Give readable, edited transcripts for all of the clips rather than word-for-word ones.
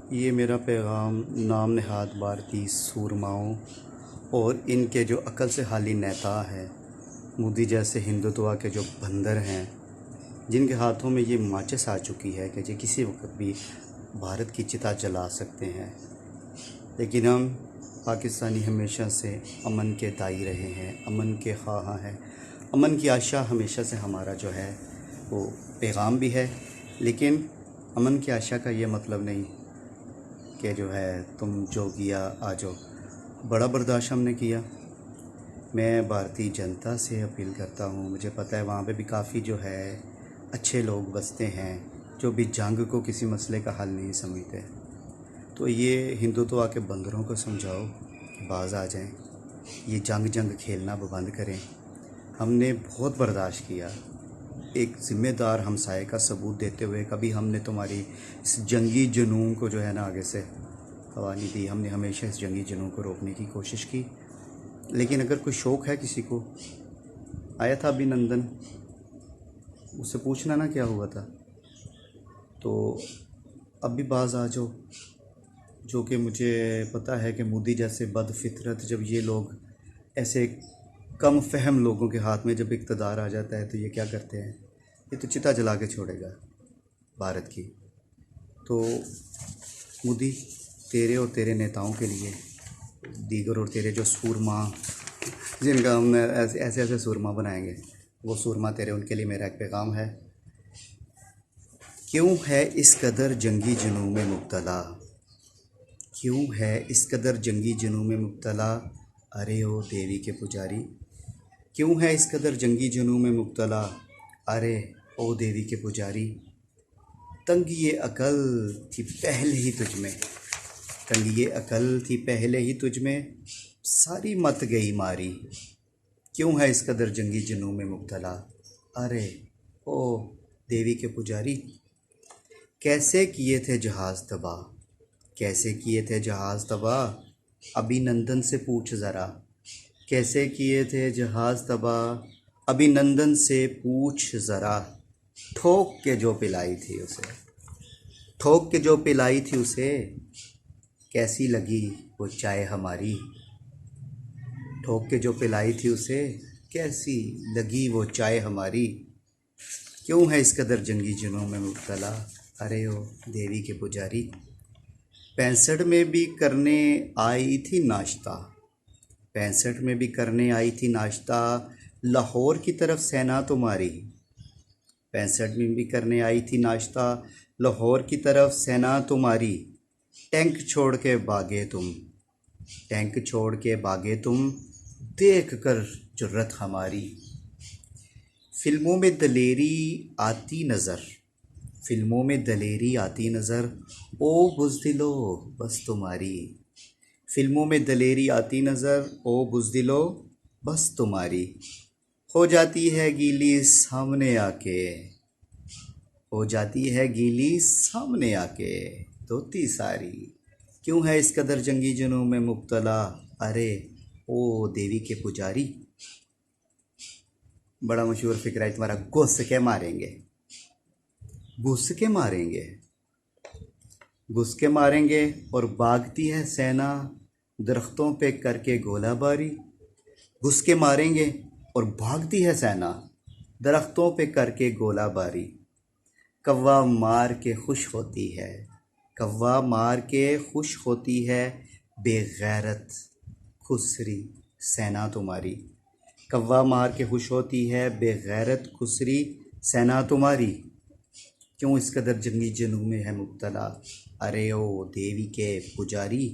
ये मेरा पैगाम नाम नहाद भारतीय सूरमाओं और इनके जो अकल से खाली नेता हैं, मोदी जैसे हिंदुत्व के जो बंदर हैं, जिनके हाथों में ये माचिस आ चुकी है कि ये किसी वक्त भी भारत की चिता जला सकते हैं। लेकिन हम पाकिस्तानी हमेशा से अमन के दाई रहे हैं, अमन के ख्वाह हैं। अमन की आशा हमेशा से हमारा जो है वो पैगाम भी है। लेकिन अमन की आशा का ये मतलब नहीं कि जो है तुम जो किया आ जाओ। बड़ा बर्दाश्त हमने किया। मैं भारतीय जनता से अपील करता हूँ, मुझे पता है वहाँ पे भी काफ़ी जो है अच्छे लोग बसते हैं जो भी जंग को किसी मसले का हल नहीं समझते। तो ये हिंदुत्व के बंदरों को समझाओ कि बाज़ आ जाएं, ये जंग खेलना बंद करें। हमने बहुत बर्दाश्त किया, एक ज़िम्मेदार हमसाये का सबूत देते हुए कभी हमने तुम्हारी इस जंगी जुनून को जो है ना आगे से हवा नहीं दी। हमने हमेशा इस जंगी जुनून को रोकने की कोशिश की। लेकिन अगर कोई शौक़ है किसी को, आया था अभिनंदन, उससे पूछना ना क्या हुआ था। तो अब भी बाज़ आ जाओ, जो कि मुझे पता है कि मोदी जैसे बदफितरत जब ये लोग ऐसे कम फहम लोगों के हाथ में जब इक़्तिदार आ जाता है तो ये क्या करते हैं, ये तो चिता जला के छोड़ेगा भारत की। तो मोदी, तेरे और तेरे नेताओं के लिए, दीगर और तेरे जो सूरमा जिनका हम ऐसे ऐसे सूरमा बनाएंगे, वो सूरमा तेरे, उनके लिए मेरा एक पैगाम है। क्यों है इस कदर जंगी जुनून में मुब्तला, क्यों है इस कदर जंगी जुनून में मुब्तला, अरे ओ देवी के पुजारी। क्यों है इस कदर जंगी जुनून में मुब्तला, अरे ओ देवी के पुजारी। तंग ये अकल थी पहले ही तुझ में, तंग ये अकल थी पहले ही तुझ में, सारी मत गई मारी। क्यों है इस कदर जंगी जुनून में मुब्तला, अरे ओ देवी के पुजारी। कैसे किए थे जहाज़ तबाह, कैसे किए थे जहाज़ तबाह, अभिनंदन से पूछ ज़रा। कैसे किए थे जहाज़ तबाह, अभिनंदन से पूछ ज़रा। ठोक के जो पिलाई थी उसे, ठोक के जो पिलाई थी उसे, कैसी लगी वो चाय हमारी। ठोक के जो पिलाई थी उसे, कैसी लगी वो चाय हमारी। क्यों है इस कदर जंगी जुनून में मुब्तला, अरे ओ देवी के पुजारी। 65 में भी करने आई थी नाश्ता, 65 में भी करने आई थी नाश्ता, लाहौर की तरफ सेना तुम्हारी। 65 में भी करने आई थी नाश्ता, लाहौर की तरफ सेना तुम्हारी। टैंक छोड़ के भागे तुम, टैंक छोड़ के भागे तुम, देख कर जुर्रत हमारी। फिल्मों में दलेरी आती नज़र, फिल्मों में दलेरी आती नज़र, ओ बुज़दिलो बस तुम्हारी। फिल्मों में दलेरी आती नज़र, ओ बुज़दिलो बस तुम्हारी। हो जाती है गीली सामने आके, हो जाती है गीली सामने आके धोती सारी। क्यों है इस कदर जंगी जुनून में मुब्तला, अरे ओ देवी के पुजारी। बड़ा मशहूर फ़िक्र है तुम्हारा, घुस के मारेंगे, घुस के मारेंगे, घुस के मारेंगे। और भागती है सेना दरख्तों पे करके गोलाबारी। घुस के मारेंगे और भागती है सेना दरख्तों पे करके गोलाबारी। कौवा मार के खुश होती है, कौवा मार के खुश होती है, बेगैरत खुसरी सेना तुम्हारी। कौवा मार के खुश होती है, बेगैरत खुसरी सेना तुम्हारी। क्यों इस कदर जंगी जुनून में है मुब्तला, अरे ओ देवी के पुजारी।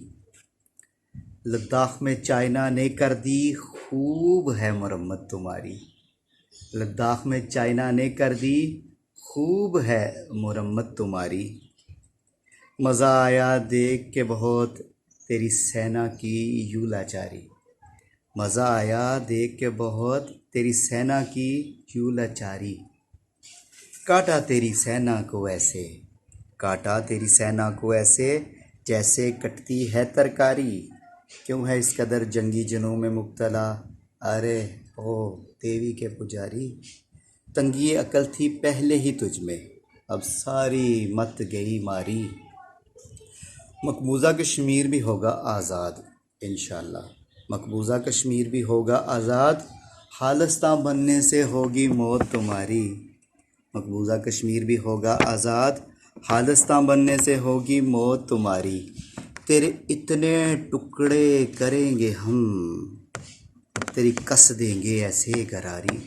लद्दाख में चाइना ने कर दी खूब है मरम्मत तुम्हारी, लद्दाख में चाइना ने कर दी खूब है मुरम्मत तुम्हारी। मज़ा आया देख के बहुत तेरी सेना की यूँ लाचारी, मज़ा आया देख के बहुत तेरी सेना की यूँ लाचारी। काटा तेरी सेना को ऐसे, काटा तेरी सेना को ऐसे, जैसे कटती है तरकारी। क्यों है इस कदर जंगी जुनून में मुब्तला, अरे ओ देवी के पुजारी। तंगी अकल थी पहले ही तुझ में, अब सारी मत गई मारी। मकबूजा कश्मीर भी होगा आज़ाद इंशाअल्लाह। मकबूजा कश्मीर भी होगा आज़ाद, खालिस्तान बनने से होगी मौत तुम्हारी। मकबूजा कश्मीर भी होगा आज़ाद, खालिस्तान बनने से होगी मौत तुम्हारी। तेरे इतने टुकड़े करेंगे हम, तेरी कस देंगे ऐसे गरारी।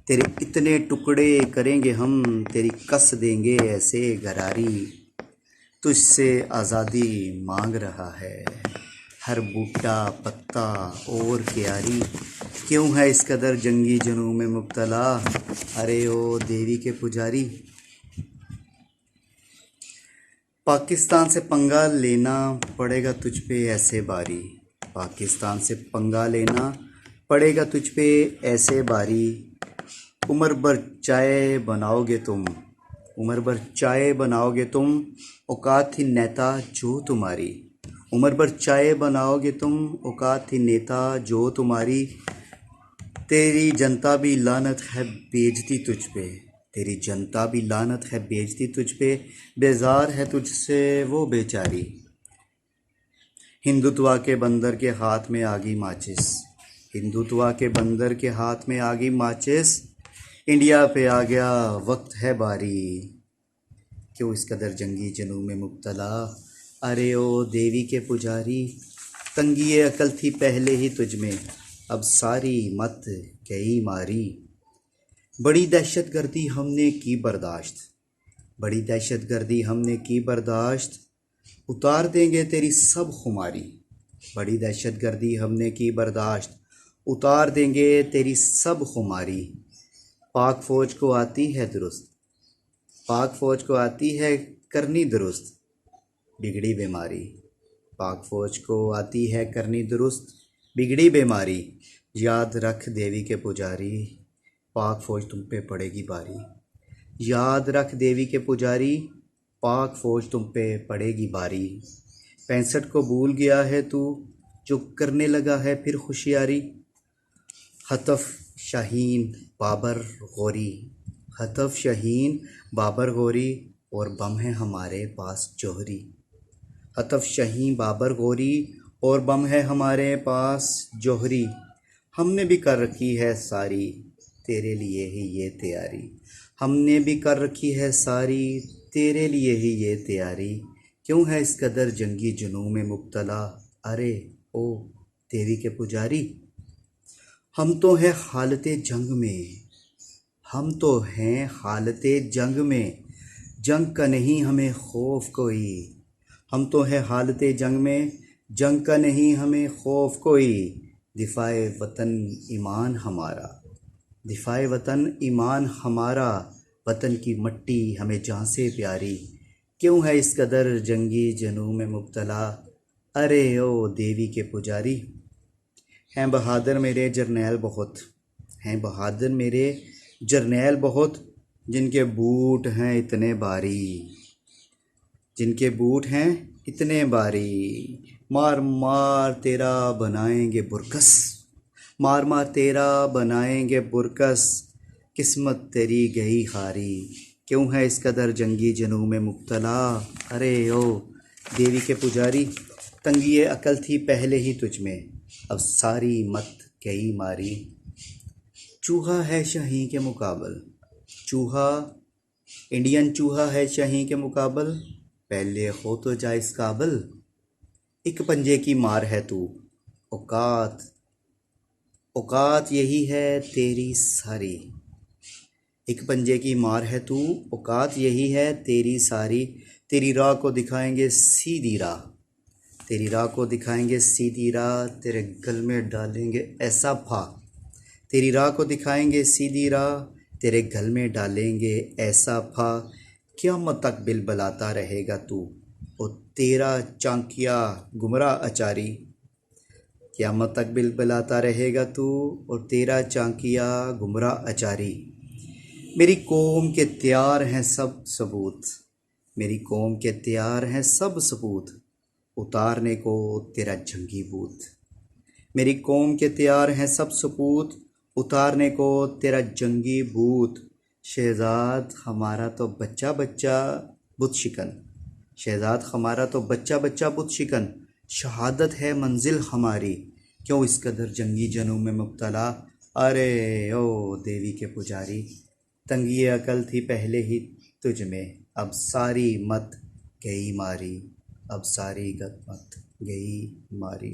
तेरे इतने टुकड़े करेंगे हम, तेरी कस देंगे ऐसे गरारी। तुझसे आज़ादी मांग रहा है हर बूटा पत्ता और क्यारी। क्यों है इस कदर जंगी जुनून में मुब्तला, अरे ओ देवी के पुजारी। पाकिस्तान से पंगा लेना पड़ेगा तुझ पे ऐसे बारी। पाकिस्तान से पंगा लेना पड़ेगा तुझ पे ऐसे बारी। उम्र भर चाय बनाओगे तुम, उम्र भर चाय बनाओगे तुम, औकात थी नेता जो तुम्हारी। उम्र भर चाय बनाओगे तुम, औकात थी नेता जो तुम्हारी। तेरी जनता भी लानत है बेइज्जती तुझ पे, तेरी जनता भी लानत है बेइज्जती तुझ पे। बेजार है तुझसे वो बेचारी। हिंदुत्वा के बंदर के हाथ में आगी माचिस, हिंदुत्वा के बंदर के हाथ में आगी माचिस। इंडिया पे आ गया वक्त है बारी। क्यों इस कदर जंगी जुनून में मुब्तला, अरे ओ देवी के पुजारी। तंगी अकल थी पहले ही तुझ में, अब सारी मत गई मारी। बड़ी दहशत गर्दी हमने की बर्दाश्त, बड़ी दहशत गर्दी हमने की बर्दाश्त। उतार देंगे तेरी सब खुमारी। बड़ी दहशत गर्दी हमने की बर्दाश्त, उतार देंगे तेरी सब खुमारी। पाक फ़ौज को आती है दुरुस्त, पाक फ़ौज को आती है करनी दुरुस्त बिगड़ी बीमारी। पाक फ़ौज को आती है करनी दुरुस्त बिगड़ी बीमारी। याद रख देवी के पुजारी, पाक फ़ौज तुम पे पड़ेगी भारी। याद रख देवी के पुजारी, पाक फ़ौज तुम पे पड़ेगी भारी। 65 को भूल गया है तू, जो करने लगा है फिर होशियारी। हतफ़ शाहीन बाबर गौरी, हतफ़ शाहीन बाबर गौरी, और बम है हमारे पास जौहरी। हतफ़ शाहीन बाबर गौरी, और बम है हमारे पास जौहरी। हमने भी कर रखी है सारी तेरे लिए ही ये तैयारी। हमने भी कर रखी है सारी तेरे लिए ही ये तैयारी। क्यों है इस कदर जंगी जुनून में मुब्तला, अरे ओ देवी के पुजारी। हम तो हैं हालते जंग में, हम तो हैं हालते जंग में, जंग का नहीं हमें खौफ कोई। हम तो हैं हालते जंग में, जंग का नहीं हमें खौफ कोई। दिफाए वतन ईमान हमारा, दिफाए वतन ईमान हमारा। वतन की मट्टी हमें जान से प्यारी। क्यों है इस कदर जंगी जुनून में मुब्तला, अरे ओ देवी के पुजारी। हैं बहादुर मेरे जरनैल बहुत, हैं बहादुर मेरे जरनैल बहुत, जिनके बूट हैं इतने भारी, जिनके बूट हैं इतने भारी। मार मार तेरा बनाएंगे बुरकस, मार मार तेरा बनाएंगे बुरकस, किस्मत तेरी गई हारी। क्यों है इस कदर जंगी जुनून में मुब्तला, अरे ओ देवी के पुजारी। तंगी अकल थी पहले ही तुझ में, अब सारी मत गई मारी। चूहा है शाहीन के मुकाबल, चूहा इंडियन चूहा है शाहीन के मुकाबल। पहले हो तो जा इस काबल, एक पंजे की मार है तू, औकात औकात यही है तेरी सारी। एक पंजे की मार है तू, औकात यही है तेरी सारी। तेरी राह को दिखाएंगे सीधी राह, तेरी राह को दिखाएंगे सीधी राह, तेरे गल में डालेंगे ऐसा फा। तेरी राह को दिखाएंगे सीधी राह, तेरे गल में डालेंगे ऐसा फा। क़यामत तक बिलबलाता रहेगा तू, और तेरा चांकिया गुमराह अचारी। क़यामत तक बिलबलाता रहेगा तू, और तेरा चांकिया गुमराह अचारी। मेरी कौम के तैयार हैं सब सबूत, मेरी कौम के तैयार हैं सब सबूत, उतारने को तेरा जंगी बूत। मेरी कौम के तैयार हैं सब सबूत, उतारने को तेरा जंगी भूत। शहजाद हमारा तो बच्चा बच्चा बुत शिकन, शहजाद हमारा तो बच्चा बच्चा बुत शिकन, शहादत है मंजिल हमारी, क्यों इस कदर जंगी जनों में मुब्तला। अरे ओ देवी के पुजारी, तंगी अकल थी पहले ही तुझ में, अब सारी मत गई मारी, अब सारी गत मत गई मारी।